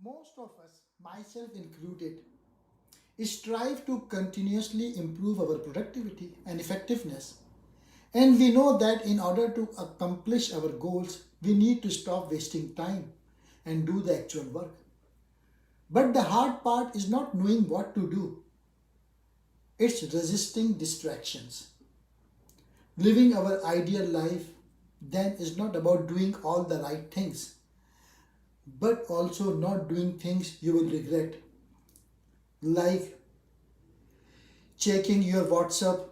Most of us, myself included, strive to continuously improve our productivity and effectiveness. And we know that in order to accomplish our goals, we need to stop wasting time and do the actual work. But the hard part is not knowing what to do, it's resisting distractions. Living our ideal life then is not about doing all the right things, but also not doing things you will regret, like checking your WhatsApp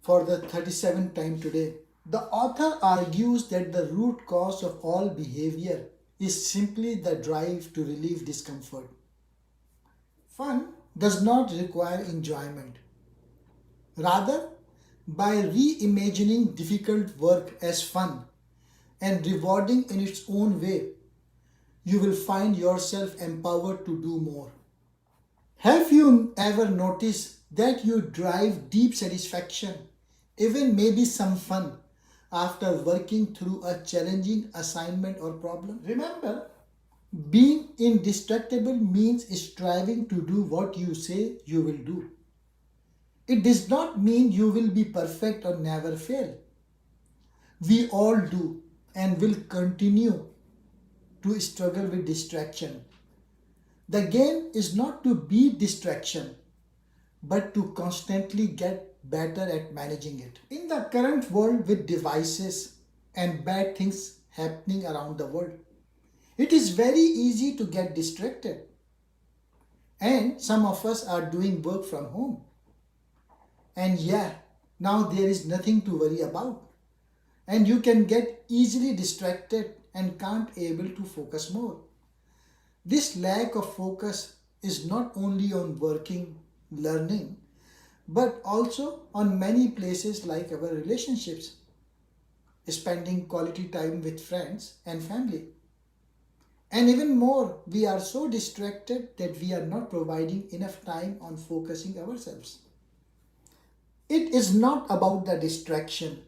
for the 37th time today. The author argues that the root cause of all behavior is simply the drive to relieve discomfort. Fun does not require enjoyment. Rather, by reimagining difficult work as fun and rewarding in its own way, you will find yourself empowered to do more. Have you ever noticed that you drive deep satisfaction, even maybe some fun, after working through a challenging assignment or problem? Remember, being indestructible means striving to do what you say you will do. It does not mean you will be perfect or never fail. We all do and will continue to struggle with distraction. The game is not to beat distraction, but to constantly get better at managing it. In the current world with devices and bad things happening around the world, it is very easy to get distracted. And some of us are doing work from home. And yeah, now there is nothing to worry about. And you can get easily distracted and can't able to focus more. This lack of focus is not only on working, learning, but also on many places like our relationships, spending quality time with friends and family. And even more, we are so distracted that we are not providing enough time on focusing ourselves. It is not about the distraction,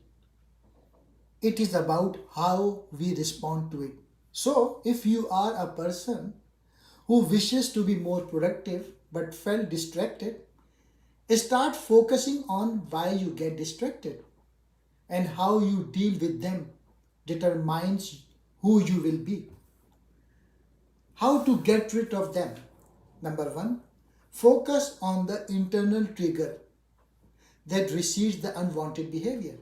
it is about how we respond to it. So, if you are a person who wishes to be more productive but felt distracted, start focusing on why you get distracted, and how you deal with them determines who you will be. How to get rid of them? Number one, focus on the internal trigger that recedes the unwanted behavior.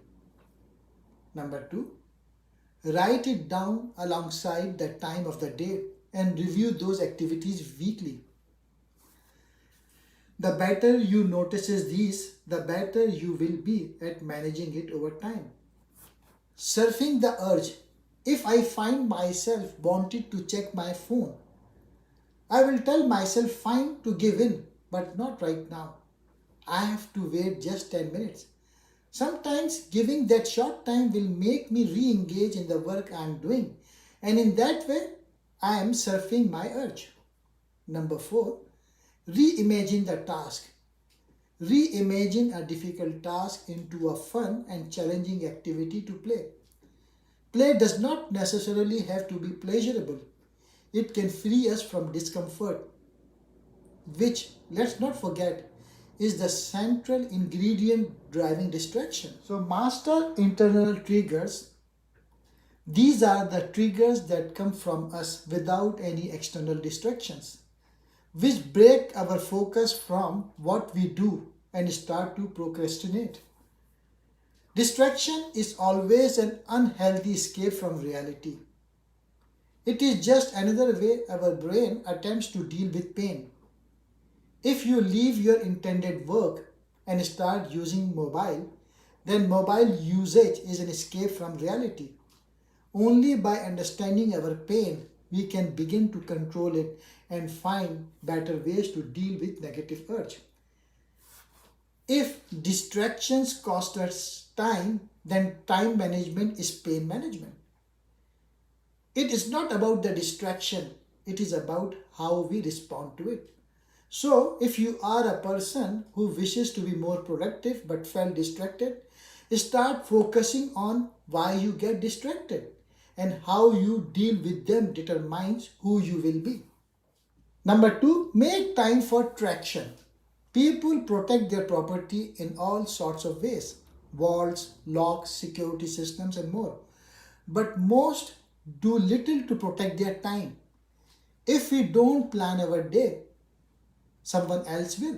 Number two, write it down alongside the time of the day and review those activities weekly. The better you notices these, the better you will be at managing it over time. Surfing the urge. If I find myself wanting to check my phone, I will tell myself fine to give in, but not right now. I have to wait just 10 minutes. Sometimes giving that short time will make me re engage in the work I am doing, and in that way, I am surfing my urge. Number four, reimagine the task. Reimagine a difficult task into a fun and challenging activity to play. Play does not necessarily have to be pleasurable. It can free us from discomfort, which, let's not forget, is the central ingredient driving distraction. So, master internal triggers. These are the triggers that come from us without any external distractions, which break our focus from what we do and start to procrastinate. Distraction is always an unhealthy escape from reality. It is just another way our brain attempts to deal with pain. If you leave your intended work and start using mobile, then mobile usage is an escape from reality. Only by understanding our pain, we can begin to control it and find better ways to deal with negative urge. If distractions cost us time, then time management is pain management. It is not about the distraction, it is about how we respond to it. So, if you are a person who wishes to be more productive but felt distracted, start focusing on why you get distracted, and how you deal with them determines who you will be. Number two, make time for traction. People protect their property in all sorts of ways: walls, locks, security systems, and more. But most do little to protect their time. If we don't plan our day, someone else will.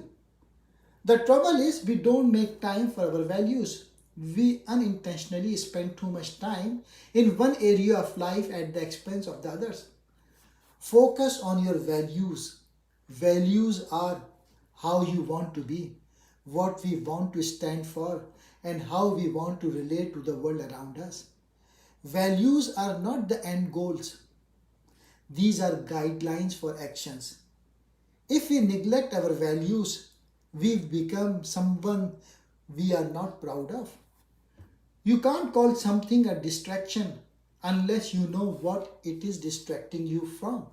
The trouble is, we don't make time for our values. We unintentionally spend too much time in one area of life at the expense of the others. Focus on your values. Values are how you want to be, what we want to stand for, and how we want to relate to the world around us. Values are not the end goals, these are guidelines for actions. If we neglect our values, we become someone we are not proud of. You can't call something a distraction unless you know what it is distracting you from.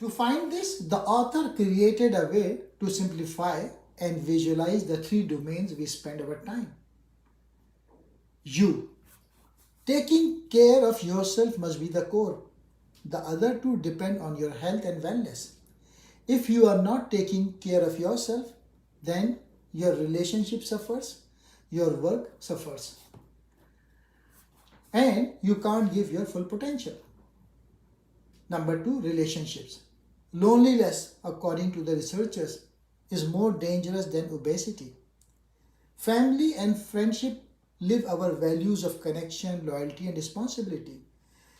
To find this, the author created a way to simplify and visualize the three domains we spend our time. You. Taking care of yourself must be the core. The other two depend on your health and wellness. If you are not taking care of yourself, then your relationship suffers, your work suffers, and you can't give your full potential. Number two, relationships. Loneliness, according to the researchers, is more dangerous than obesity. Family and friendship live our values of connection, loyalty, and responsibility.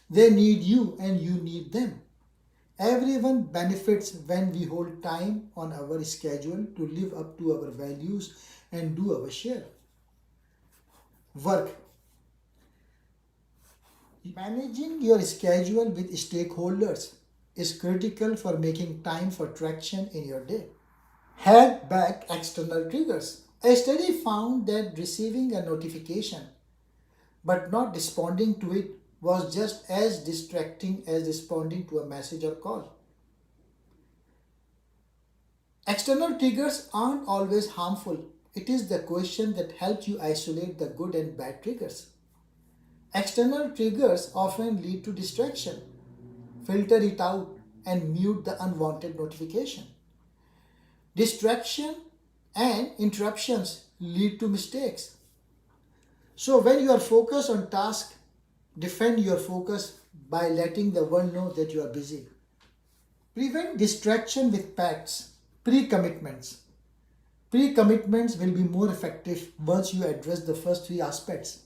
They need you and you need them. Everyone benefits when we hold time on our schedule to live up to our values and do our share. Work. Managing your schedule with stakeholders is critical for making time for traction in your day. Head back external triggers. A study found that receiving a notification but not responding to it was just as distracting as responding to a message or call. External triggers aren't always harmful. It is the question that helps you isolate the good and bad triggers. External triggers often lead to distraction. Filter it out and mute the unwanted notification. Distraction and interruptions lead to mistakes. So when you are focused on task, defend your focus by letting the world know that you are busy. Prevent distraction with pacts, pre-commitments. Pre-commitments will be more effective once you address the first three aspects.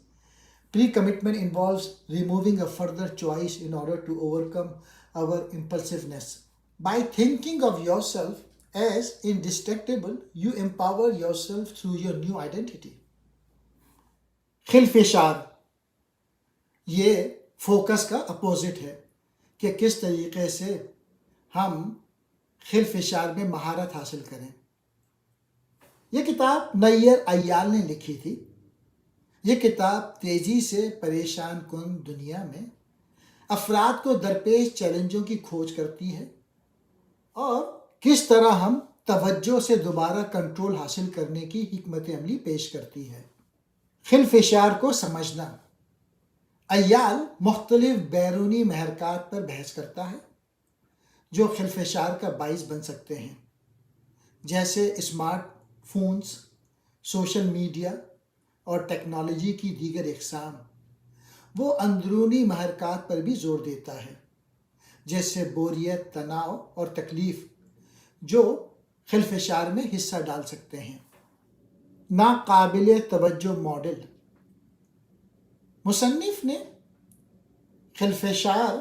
Pre-commitment involves removing a further choice in order to overcome our impulsiveness. By thinking of yourself as indistractable, you empower yourself through your new identity. खिलफिशार, ये focus का opposite है कि किस तरीके से हम खिलफिशार में महारत हासिल करें। ये किताब नय्यर अय्याल ने लिखी थी। ये किताब तेजी से परेशान कुन दुनिया में अफराद को दरपेश चैलेंजों की खोज करती है और किस तरह हम तवज्जो से दोबारा कंट्रोल हासिल करने की हिकमत अमली पेश करती है। खिलफिशार को समझना। अय्याल मुख्तलिफ बैरूनी महरकात पर बहस करता है जो खिलफिशार का बाइस बन सकते हैं, जैसे स्मार्टफोन्स, सोशल मीडिया और टेक्नोलॉजी की दीगर इकसाम। वो अंदरूनी महरकात पर भी जोर देता है, जैसे बोरियत, तनाव और तकलीफ, जो खिलफिशार में हिस्सा डाल सकते हैं। नाकाबिल तवज्जो मॉडल। मुसन्निफ ने खिलफिशार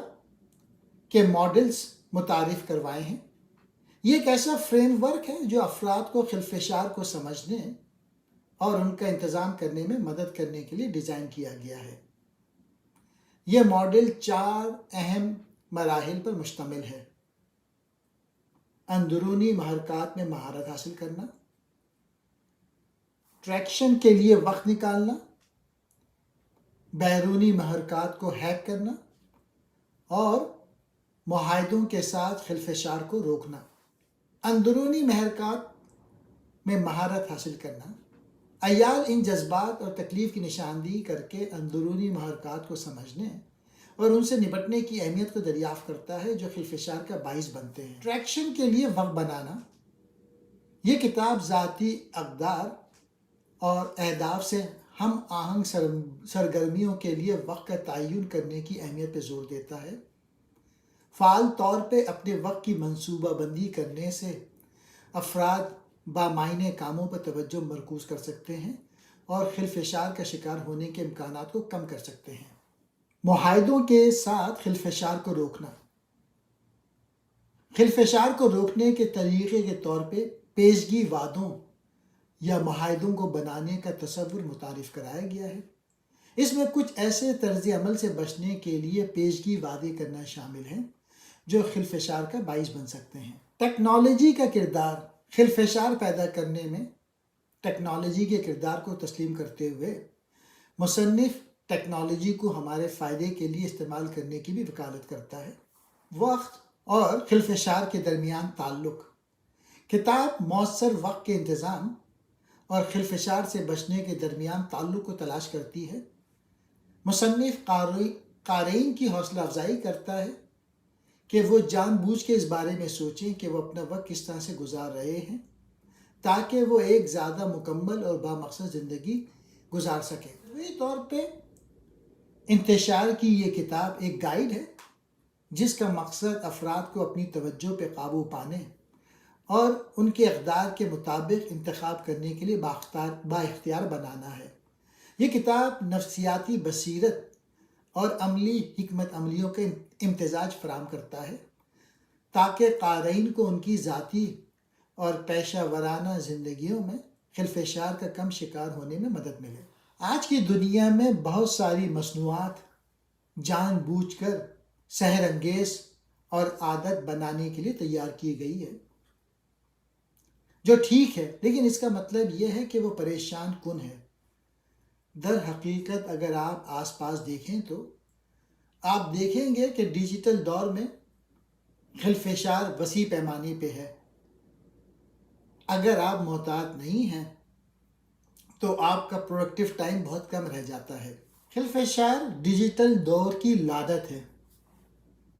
के मॉडल्स मुतारिफ करवाए हैं। ये एक ऐसा फ्रेमवर्क है जो अफराद को खिलफिशार को समझने और उनका इंतज़ाम करने में मदद करने के लिए डिज़ाइन किया गया है। यह मॉडल 4 अहम मराहिल पर मुश्तमिल है: अंदरूनी महरकात में महारत हासिल करना, ट्रैक्शन के लिए वक्त निकालना, बैरूनी महरकात को हैक करना और मुआहदों के साथ खिलफिशार को रोकना। अंदरूनी महरकात में महारत हासिल करना। अय्याल इन जज्बात और तकलीफ़ की निशानदेही करके अंदरूनी महरकात को समझने اور ان سے نپٹنے کی اہمیت کو دریافت کرتا ہے جو خلفشار کا باعث بنتے ہیں۔ ٹریکشن کے لیے وقت بنانا، یہ کتاب ذاتی اقدار اور اہداف سے ہم آہنگ سرگرمیوں کے لیے وقت کا تعین کرنے کی اہمیت پہ زور دیتا ہے۔ فعال طور پہ اپنے وقت کی منصوبہ بندی کرنے سے افراد بامعنی کاموں پر توجہ مرکوز کر سکتے ہیں اور خلفشار کا شکار ہونے کے امکانات کو کم کر سکتے ہیں۔ معاہدوں کے ساتھ خلفشار کو روکنا، خلفشار کو روکنے کے طریقے کے طور پہ پیشگی وعدوں یا معاہدوں کو بنانے کا تصور متعارف کرایا گیا ہے۔ اس میں کچھ ایسے طرز عمل سے بچنے کے لیے پیشگی وعدے کرنا شامل ہیں جو خلفشار کا باعث بن سکتے ہیں۔ ٹیکنالوجی کا کردار، خلفشار پیدا کرنے میں ٹیکنالوجی کے کردار کو تسلیم کرتے ہوئے مصنف ٹیکنالوجی کو ہمارے فائدے کے لیے استعمال کرنے کی بھی وکالت کرتا ہے۔ وقت اور خلفشار کے درمیان تعلق، کتاب مؤثر وقت کے انتظام اور خلفشار سے بچنے کے درمیان تعلق کو تلاش کرتی ہے۔ مصنف قارئین کی حوصلہ افزائی کرتا ہے کہ وہ جان بوجھ کے اس بارے میں سوچیں کہ وہ اپنا وقت کس طرح سے گزار رہے ہیں تاکہ وہ ایک زیادہ مکمل اور بامقصد زندگی گزار سکیں۔ طبعی طور پہ انتشار کی یہ کتاب ایک گائیڈ ہے جس کا مقصد افراد کو اپنی توجہ پہ قابو پانے اور ان کے اقدار کے مطابق انتخاب کرنے کے لیے بااختیار بنانا ہے۔ یہ کتاب نفسیاتی بصیرت اور عملی حکمت عملیوں کے امتزاج فراہم کرتا ہے تاکہ قارئین کو ان کی ذاتی اور پیشہ ورانہ زندگیوں میں خلفشار کا کم شکار ہونے میں مدد ملے۔ آج کی دنیا میں بہت ساری مصنوعات جان بوجھ کر سحر انگیز اور عادت بنانے کے لیے تیار کی گئی ہے، جو ٹھیک ہے، لیکن اس کا مطلب یہ ہے کہ وہ پریشان کن ہے۔ در حقیقت اگر آپ آس پاس دیکھیں تو آپ دیکھیں گے کہ ڈیجیٹل دور میں خلفشار وسیع پیمانے پہ ہے۔ اگر آپ محتاط نہیں ہیں تو آپ کا پروڈکٹیو ٹائم بہت کم رہ جاتا ہے۔ خلفشار ڈیجیٹل دور کی لادت ہے۔